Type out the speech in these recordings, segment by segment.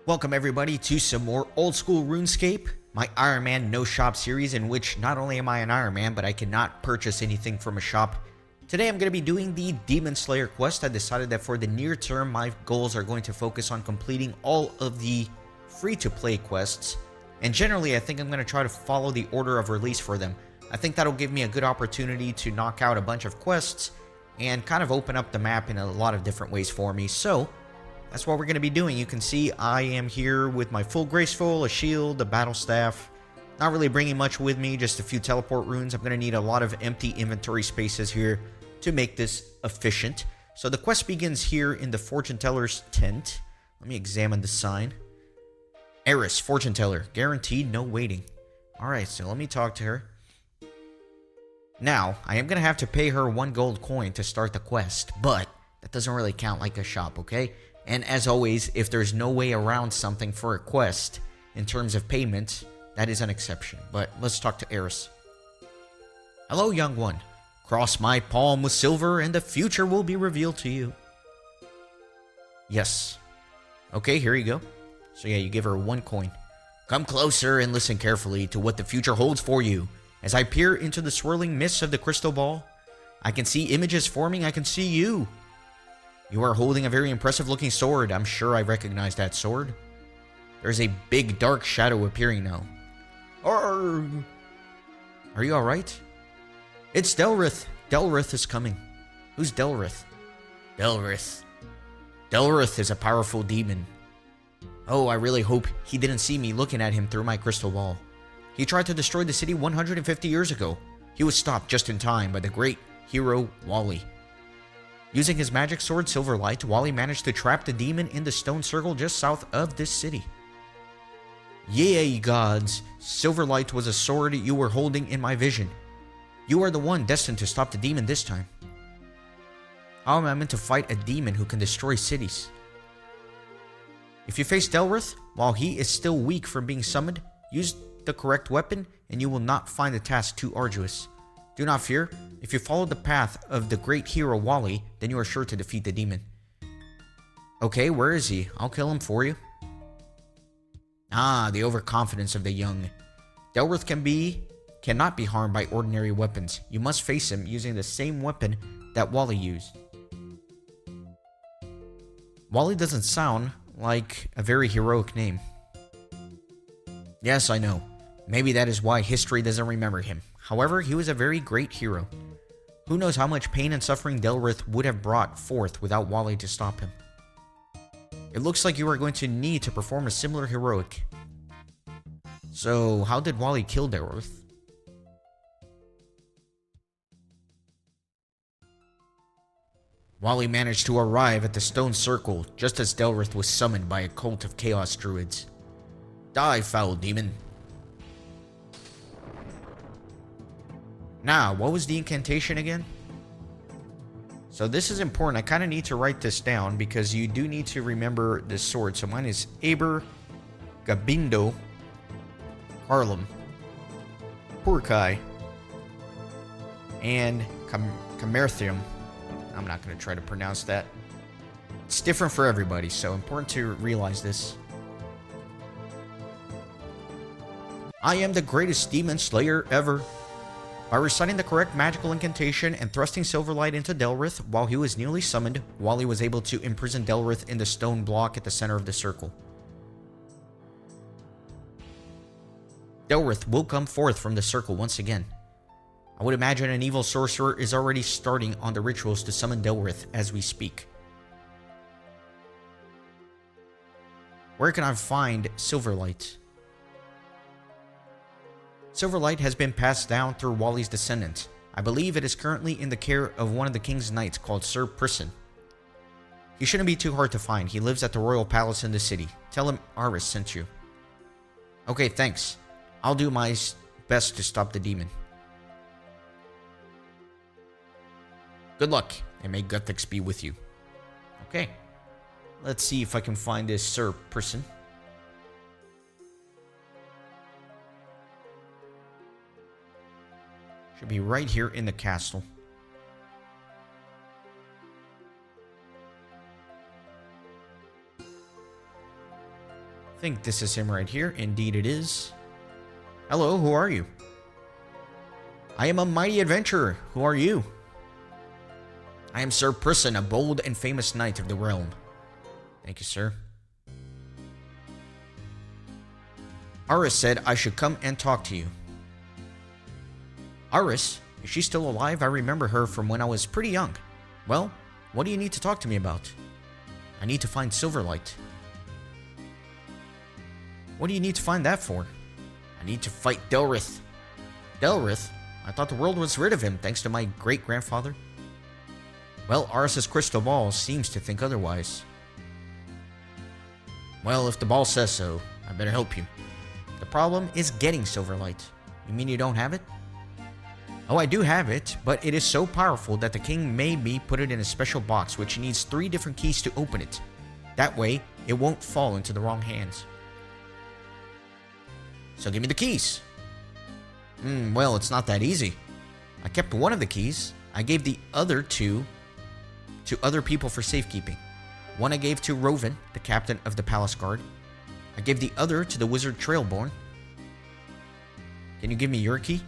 Welcome everybody to some more Old School RuneScape, my Iron Man No Shop series, in which not only am I an Iron Man, but I cannot purchase anything from a shop. Today I'm going to be doing the Demon Slayer quest. I decided that for the near term, my goals are going to focus on completing all of the free-to-play quests, and generally I think I'm going to try to follow the order of release for them. I think that'll give me a good opportunity to knock out a bunch of quests and kind of open up the map in a lot of different ways for me, so that's what we're going to be doing. You can see I am here with my full graceful, a shield, a battle staff. Not really bringing much with me, just a few teleport runes. I'm going to need a lot of empty inventory spaces here to make this efficient. So the quest begins here in the fortune teller's tent. Let me examine the sign. Aris, fortune teller, guaranteed no waiting. Alright, so let me talk to her. Now, I am going to have to pay her 1 gold coin to start the quest, but that doesn't really count like a shop, okay? And as always, if there's no way around something for a quest in terms of payment, that is an exception. But let's talk to Aris. Hello, young one. Cross my palm with silver and the future will be revealed to you. Yes. Okay, here you go. So yeah, you give her 1 coin. Come closer and listen carefully to what the future holds for you. As I peer into the swirling mists of the crystal ball, I can see images forming. I can see you. You are holding a very impressive looking sword. I'm sure I recognize that sword. There's a big dark shadow appearing now. Are you alright? It's Delrith. Delrith is coming. Who's Delrith? Delrith. Delrith is a powerful demon. Oh, I really hope he didn't see me looking at him through my crystal ball. He tried to destroy the city 150 years ago. He was stopped just in time by the great hero Wally. Using his magic sword, Silverlight, Wally managed to trap the demon in the stone circle just south of this city. Yea, gods! Silverlight was a sword you were holding in my vision. You are the one destined to stop the demon this time. How am I meant to fight a demon who can destroy cities? If you face Delrith, while he is still weak from being summoned, use the correct weapon and you will not find the task too arduous. Do not fear. If you follow the path of the great hero Wally, then you are sure to defeat the demon. Okay, where is he? I'll kill him for you. Ah, the overconfidence of the young. Delrith cannot be harmed by ordinary weapons. You must face him using the same weapon that Wally used. Wally doesn't sound like a very heroic name. Yes, I know. Maybe that is why history doesn't remember him. However, he was a very great hero. Who knows how much pain and suffering Delrith would have brought forth without Wally to stop him. It looks like you are going to need to perform a similar heroic. So, how did Wally kill Delrith? Wally managed to arrive at the stone circle just as Delrith was summoned by a cult of chaos druids. Die, foul demon. Now, what was the incantation again? So this is important. I kind of need to write this down because you do need to remember this sword. So mine is Aber, Gabindo, Harlem, Purkai, and Camerthium. I'm not going to try to pronounce that. It's different for everybody, so important to realize this. I am the greatest demon slayer ever. By reciting the correct magical incantation and thrusting Silverlight into Delrith while he was newly summoned, Wally was able to imprison Delrith in the stone block at the center of the circle. Delrith will come forth from the circle once again. I would imagine an evil sorcerer is already starting on the rituals to summon Delrith as we speak. Where can I find Silverlight? Silverlight has been passed down through Wally's descendants. I believe it is currently in the care of one of the king's knights called Sir Prysin. He shouldn't be too hard to find. He lives at the royal palace in the city. Tell him Aris sent you. Okay, thanks. I'll do my best to stop the demon. Good luck, and may Guthix be with you. Okay. Let's see if I can find this Sir Prysin. Should be right here in the castle. think this is him right here. Indeed it is. Hello, who are you? I am a mighty adventurer. Who are you? I am Sir Prysin, a bold and famous knight of the realm. Thank you, sir. Aris said I should come and talk to you. Aris? Is she still alive? I remember her from when I was pretty young. Well, what do you need to talk to me about? I need to find Silverlight. What do you need to find that for? I need to fight Delrith. Delrith? I thought the world was rid of him thanks to my great-grandfather. Well, Aris's crystal ball seems to think otherwise. Well, if the ball says so, I better help you. The problem is getting Silverlight. You mean you don't have it? Oh, I do have it, but it is so powerful that the king made me put it in a special box which needs 3 different keys to open it. That way, it won't fall into the wrong hands. So give me the keys. Well, it's not that easy. I kept one of the keys. I gave the other 2 to other people for safekeeping. One I gave to Rovin, the captain of the palace guard. I gave the other to the wizard Trailborn. Can you give me your key?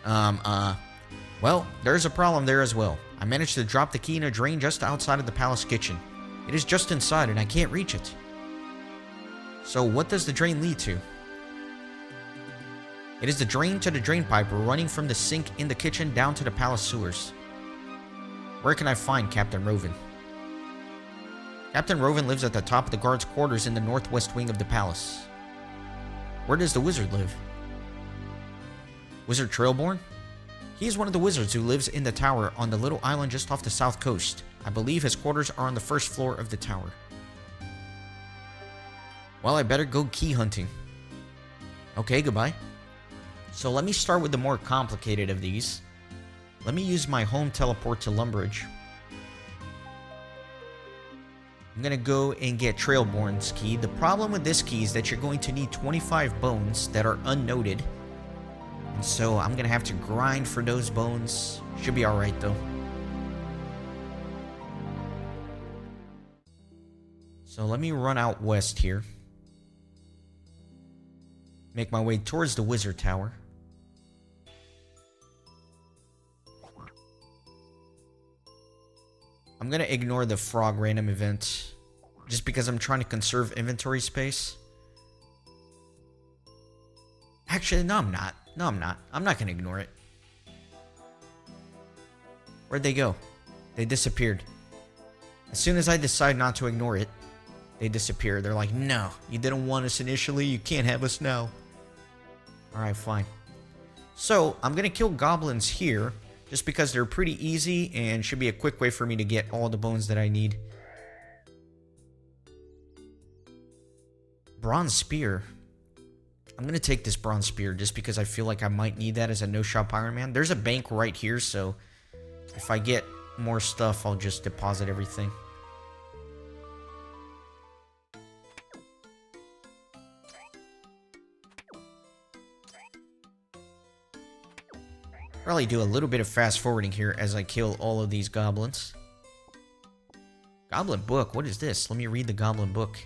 Well, there's a problem there as well. I managed to drop the key in a drain just outside of the palace kitchen. It is just inside and I can't reach it. So what does the drain lead to? It is the drain to the drain pipe running from the sink in the kitchen down to the palace sewers. Where can I find Captain Rovin? Captain Rovin lives at the top of the guard's quarters in the northwest wing of the palace. Where does the wizard live? Wizard Trailborn? He is one of the wizards who lives in the tower on the little island just off the south coast. I believe his quarters are on the first floor of the tower. Well, I better go key hunting. Okay, goodbye. So let me start with the more complicated of these. Let me use my home teleport to Lumbridge. I'm going to go and get Trailborn's key. The problem with this key is that you're going to need 25 bones that are unnoted. And so I'm going to have to grind for those bones. Should be alright though. So let me run out west here. Make my way towards the wizard tower. I'm going to ignore the frog random event just because I'm trying to conserve inventory space. Actually, no, I'm not. No, I'm not. I'm not going to ignore it. Where'd they go? They disappeared. As soon as I decide not to ignore it, they disappear. They're like, no, you didn't want us initially. You can't have us now. Alright, fine. So, I'm going to kill goblins here. Just because they're pretty easy and should be a quick way for me to get all the bones that I need. Bronze spear. I'm going to take this bronze spear just because I feel like I might need that as a no-shop Ironman. There's a bank right here, so if I get more stuff, I'll just deposit everything. Probably do a little bit of fast forwarding here as I kill all of these goblins. Goblin book, what is this? Let me read the goblin book.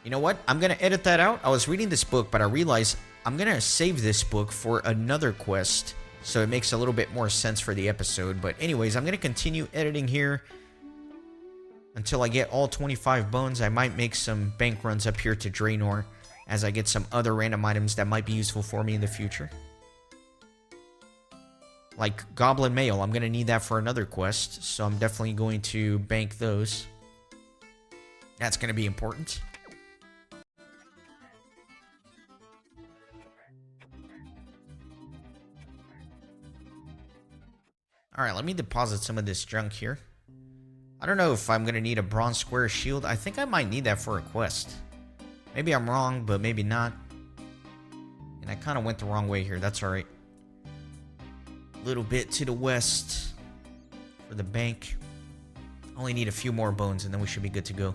You know what? I'm going to edit that out. I was reading this book, but I realized I'm going to save this book for another quest. So it makes a little bit more sense for the episode. But anyways, I'm going to continue editing here until I get all 25 bones. I might make some bank runs up here to Draenor as I get some other random items that might be useful for me in the future. Like Goblin Mail, I'm going to need that for another quest, so I'm definitely going to bank those. That's going to be important. Alright, let me deposit some of this junk here. I don't know if I'm going to need a bronze square shield. I think I might need that for a quest. Maybe I'm wrong, but maybe not. And I kind of went the wrong way here. That's alright. Little bit to the west for the bank. Only need a few more bones and then we should be good to go.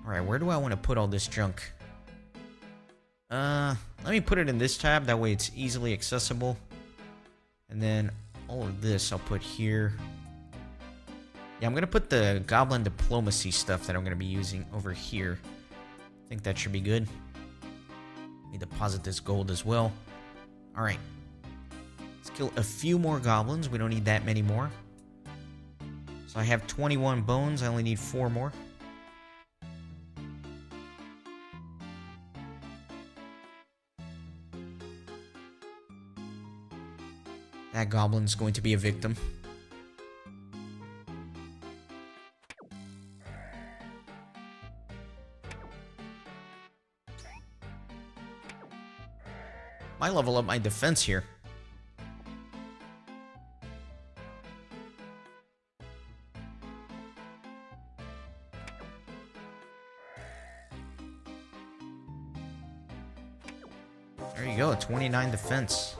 Alright, where do I want to put all this junk? Let me put it in this tab. That way it's easily accessible. And then all of this I'll put here. Yeah, I'm going to put the Goblin Diplomacy stuff that I'm going to be using over here. I think that should be good. Let me deposit this gold as well. Alright. Let's kill a few more goblins. We don't need that many more. So I have 21 bones. I only need 4 more. That goblin's going to be a victim. Might level up my defense here. There you go, 29 defense.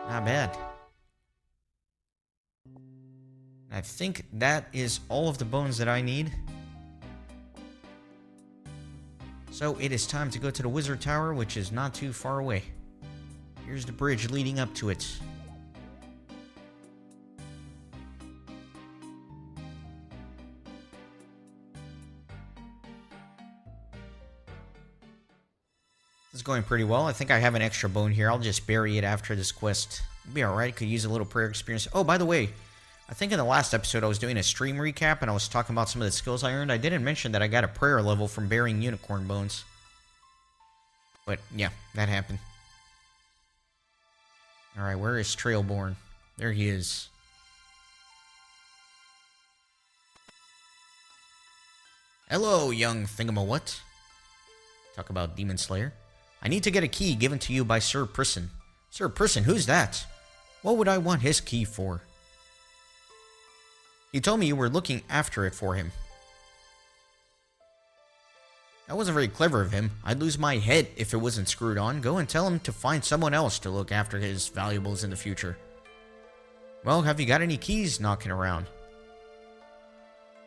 Not bad. I think that is all of the bones that I need. So it is time to go to the Wizard Tower, which is not too far away. Here's the bridge leading up to it. This is going pretty well. I think I have an extra bone here. I'll just bury it after this quest. It'll be alright. Could use a little prayer experience. Oh, by the way, I think in the last episode I was doing a stream recap and I was talking about some of the skills I earned. I didn't mention that I got a prayer level from burying unicorn bones. But yeah, that happened. Alright, where is Trailborn? There he is. Hello, young thingamawhat. Talk about Demon Slayer. I need to get a key given to you by Sir Prysin. Sir Prysin, who's that? What would I want his key for? He told me you were looking after it for him. That wasn't very clever of him. I'd lose my head if it wasn't screwed on. Go and tell him to find someone else to look after his valuables in the future. Well, have you got any keys knocking around?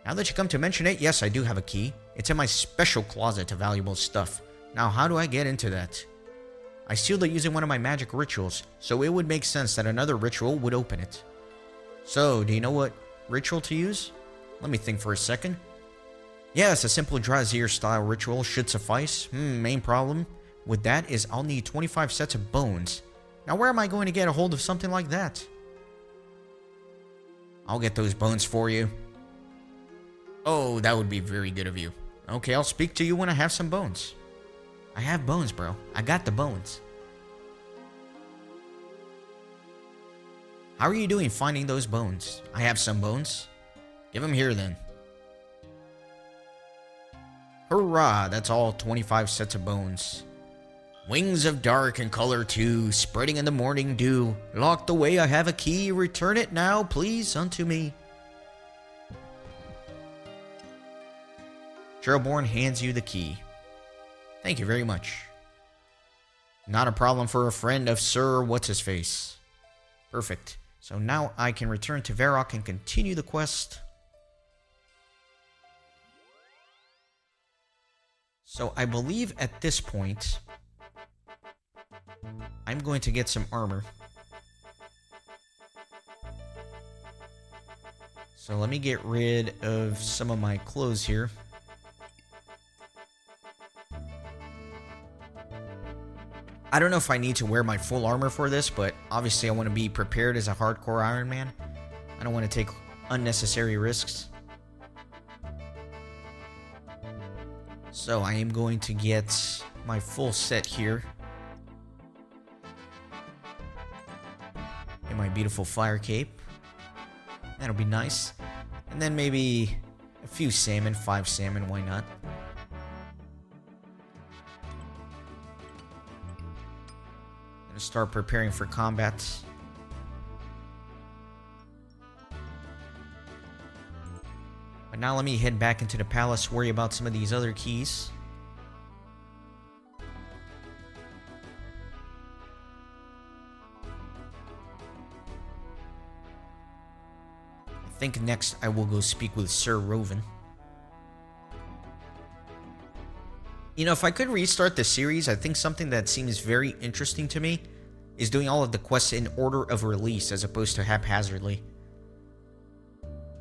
Now that you come to mention it, yes, I do have a key. It's in my special closet of valuable stuff. Now, how do I get into that? I sealed it using one of my magic rituals, so it would make sense that another ritual would open it. So, do you know what ritual to use? Let me think for a second. Yes, a simple Drazier style ritual should suffice. Main problem with that is I'll need 25 sets of bones. Now where am I going to get a hold of something like that? I'll get those bones for you. Oh, that would be very good of you. Okay, I'll speak to you when I have some bones. I have bones, bro. I got the bones. How are you doing finding those bones? I have some bones. Give them here then. Hurrah, that's all 25 sets of bones. Wings of dark in color too, spreading in the morning dew. Locked away, I have a key. Return it now, please, unto me. Trailborn hands you the key. Thank you very much. Not a problem for a friend of Sir What's-His-Face. Perfect. So now I can return to Varrock and continue the quest. So I believe at this point, I'm going to get some armor. So let me get rid of some of my clothes here. I don't know if I need to wear my full armor for this, but obviously I want to be prepared as a hardcore Ironman. I don't want to take unnecessary risks. So I am going to get my full set here. And my beautiful fire cape. That'll be nice. And then maybe a few salmon, 5 salmon, why not? Gonna start preparing for combat. But now let me head back into the palace, worry about some of these other keys. I think next I will go speak with Sir Rovin. You know, if I could restart the series, I think something that seems very interesting to me is doing all of the quests in order of release as opposed to haphazardly.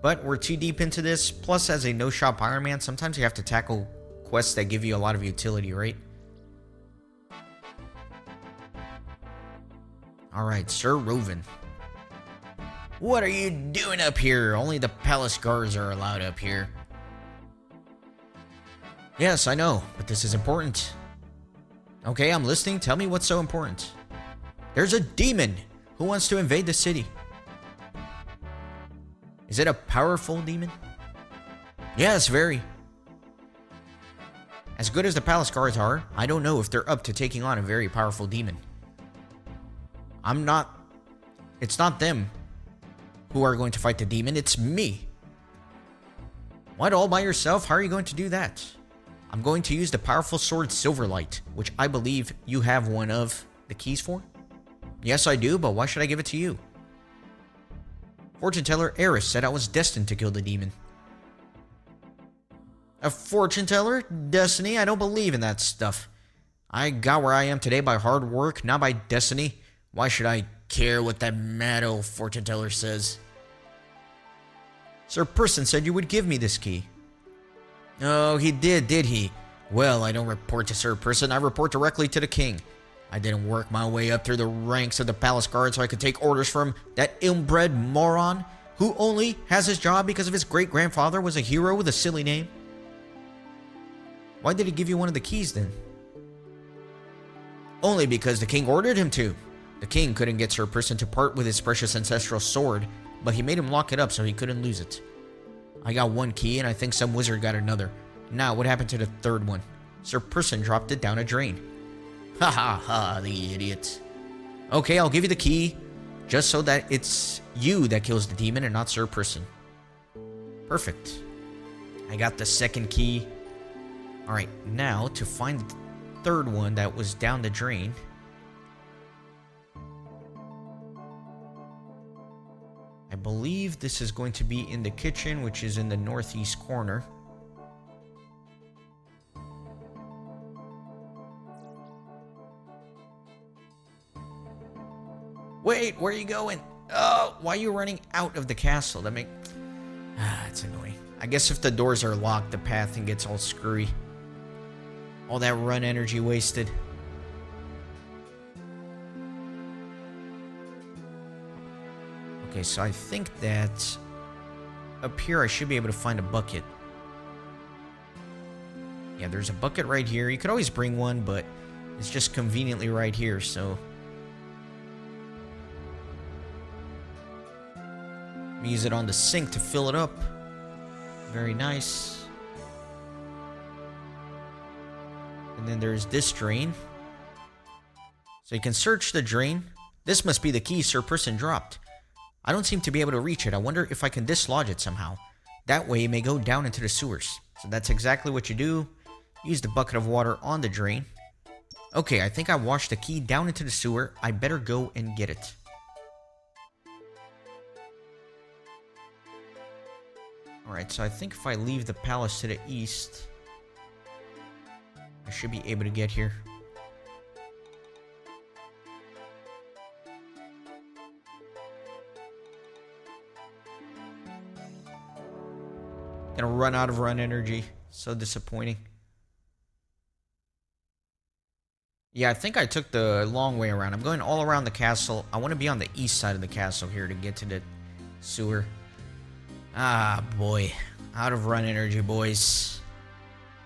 But we're too deep into this, plus as a no-shop Ironman, sometimes you have to tackle quests that give you a lot of utility, right? Alright, Sir Rovin. What are you doing up here? Only the palace guards are allowed up here. Yes, I know, but this is important. Okay, I'm listening. Tell me what's so important. There's a demon who wants to invade the city. Is it a powerful demon? Yes, very. As good as the palace guards are, I don't know if they're up to taking on a very powerful demon. It's not them who are going to fight the demon, it's me. What, all by yourself? How are you going to do that? I'm going to use the powerful sword Silverlight, which I believe you have one of the keys for. Yes, I do, but why should I give it to you? Fortune teller Aris said I was destined to kill the demon. A fortune teller? Destiny? I don't believe in that stuff. I got where I am today by hard work, not by destiny. Why should I care what that mad old fortune teller says? Sir Prysin said you would give me this key. Oh, he did he? Well, I don't report to Sir Prysin, I report directly to the king. I didn't work my way up through the ranks of the palace guard so I could take orders from that ill-bred moron who only has his job because of his great-grandfather was a hero with a silly name. Why did he give you one of the keys then? Only because the king ordered him to. The king couldn't get Sir Prysin to part with his precious ancestral sword, but he made him lock it up so he couldn't lose it. I got one key and I think some wizard got another. Now, what happened to the third one? Sir Prysin dropped it down a drain. Ha ha ha, the idiot. Okay, I'll give you the key, just so that it's you that kills the demon and not Sir Prysin. Perfect. I got the second key. Alright, now to find the third one that was down the drain. I believe this is going to be in the kitchen, which is in the northeast corner. Wait, where are you going? Oh, why are you running out of the castle? It's annoying. I guess if the doors are locked, the pathing gets all screwy. All that run energy wasted. Okay, so I think that up here I should be able to find a bucket. Yeah, there's a bucket right here. You could always bring one, but it's just conveniently right here, so... use it on the sink to fill it up. Very nice. And then there's this drain. So you can search the drain. This must be the key Sir Prysin dropped. I don't seem to be able to reach it. I wonder if I can dislodge it somehow. That way it may go down into the sewers. So that's exactly what you do. Use the bucket of water on the drain. Okay, I think I washed the key down into the sewer. I better go and get it. Alright, so I think if I leave the palace to the east, I should be able to get here. Gonna run out of run energy. So disappointing. Yeah, I think I took the long way around. I'm going all around the castle. I want to be on the east side of the castle here to get to the sewer. Ah, boy. Out of run energy, boys.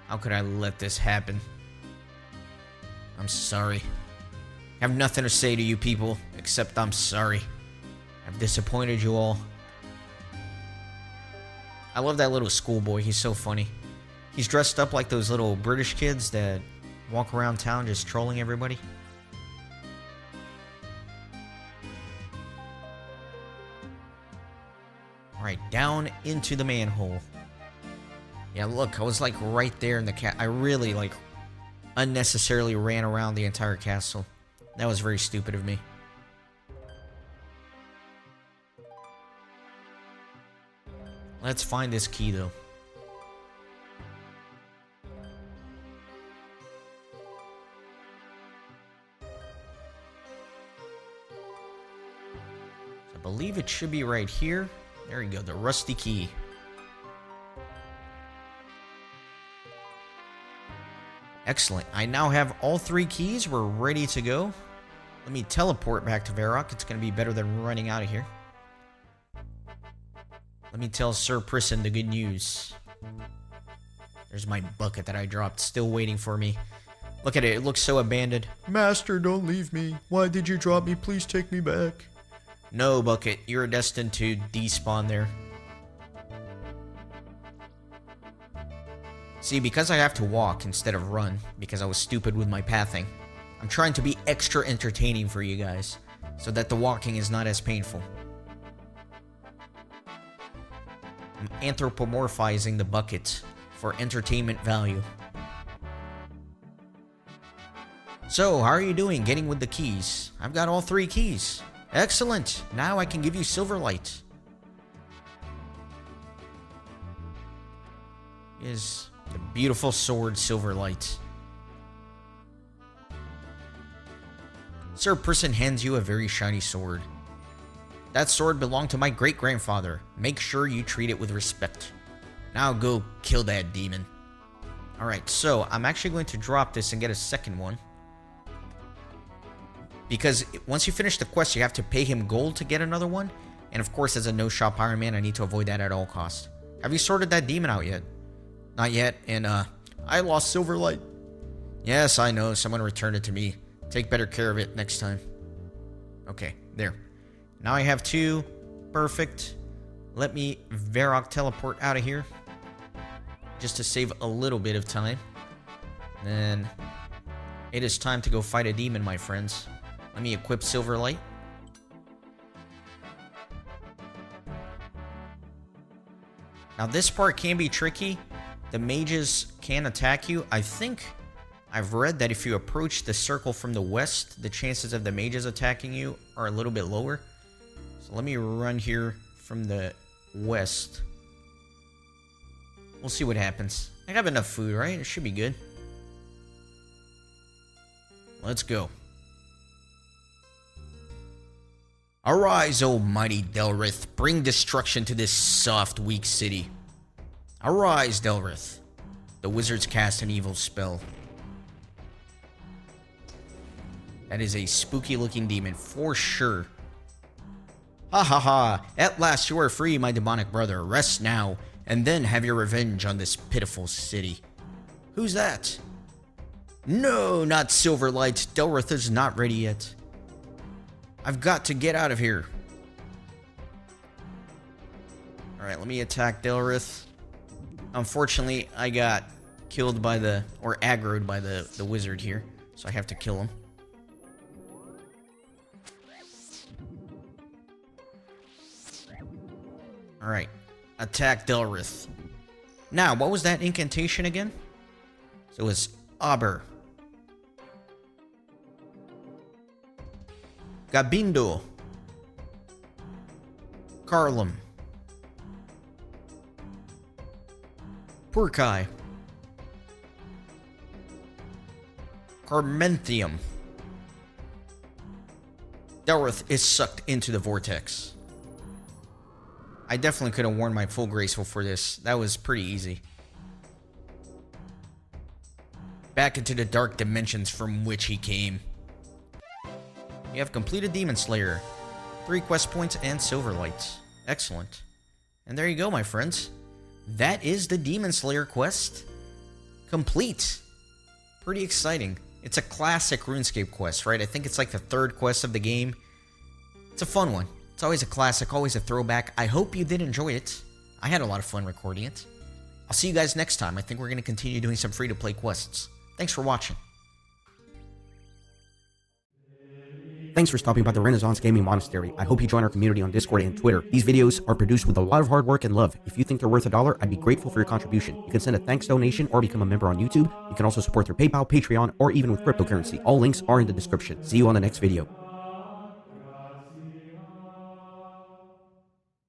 How could I let this happen? I'm sorry. I have nothing to say to you people, except I'm sorry. I've disappointed you all. I love that little schoolboy. He's so funny. He's dressed up like those little British kids that walk around town just trolling everybody. Alright, down into the manhole. Yeah, look, I was like right there in the I really like unnecessarily ran around the entire castle. That was very stupid of me. Let's find this key though. it should be right here. There you go, the rusty key. Excellent. I now have all 3 keys. We're ready to go. Let me teleport back to Varrock. It's going to be better than running out of here. Let me tell Sir Prysin the good news. There's my bucket that I dropped, still waiting for me. Look at it, it looks so abandoned. Master, don't leave me. Why did you drop me? Please take me back. No, bucket, you're destined to despawn there. See, because I have to walk instead of run, because I was stupid with my pathing, I'm trying to be extra entertaining for you guys, so that the walking is not as painful. I'm anthropomorphizing the bucket for entertainment value. So, how are you doing getting with the keys? I've got all 3 keys. Excellent! Now I can give you Silverlight. Is the beautiful sword Silverlight. Sir Prysin hands you a very shiny sword. That sword belonged to my great-grandfather. Make sure you treat it with respect. Now go kill that demon. Alright, so I'm actually going to drop this and get a second one. Because once you finish the quest, you have to pay him gold to get another one. And of course, as a no-shop Ironman, I need to avoid that at all costs. Have you sorted that demon out yet? Not yet, and I lost Silverlight. Yes, I know, someone returned it to me. Take better care of it next time. Okay, there. Now I have 2. Perfect. Let me Varrock teleport out of here. Just to save a little bit of time. Then it is time to go fight a demon, my friends. Let me equip Silverlight. Now this part can be tricky. The mages can attack you. I think I've read that if you approach the circle from the west, the chances of the mages attacking you are a little bit lower. So let me run here from the west. We'll see what happens. I have enough food, right? It should be good. Let's go. Arise, O mighty Delrith. Bring destruction to this soft, weak city. Arise, Delrith. The wizards cast an evil spell. That is a spooky-looking demon, for sure. Ha ha ha. At last you are free, my demonic brother. Rest now, and then have your revenge on this pitiful city. Who's that? No, not Silverlight. Delrith is not ready yet. I've got to get out of here. Alright, let me attack Delrith. Unfortunately, I got killed by the, or aggroed by the wizard here. So I have to kill him. Alright, attack Delrith. Now, what was that incantation again? So it was Aber. Gabindo. Carlum. Purkai. Carmenthium. Delrith is sucked into the vortex. I definitely could have worn my full graceful for this. That was pretty easy. Back into the dark dimensions from which he came. You have completed Demon Slayer. 3 quest points and Silverlight. Excellent. And there you go, my friends. That is the Demon Slayer quest complete. Pretty exciting. It's a classic RuneScape quest, right? I think it's like the 3rd quest of the game. It's a fun one. It's always a classic, always a throwback. I hope you did enjoy it. I had a lot of fun recording it. I'll see you guys next time. I think we're going to continue doing some free-to-play quests. Thanks for watching. Thanks for stopping by the Renaissance Gaming Monastery. I hope you join our community on Discord and Twitter. These videos are produced with a lot of hard work and love. If you think they're worth $1, I'd be grateful for your contribution. You can send a thanks donation or become a member on YouTube. You can also support through PayPal, Patreon, or even with cryptocurrency. All links are in the description. See you on the next video.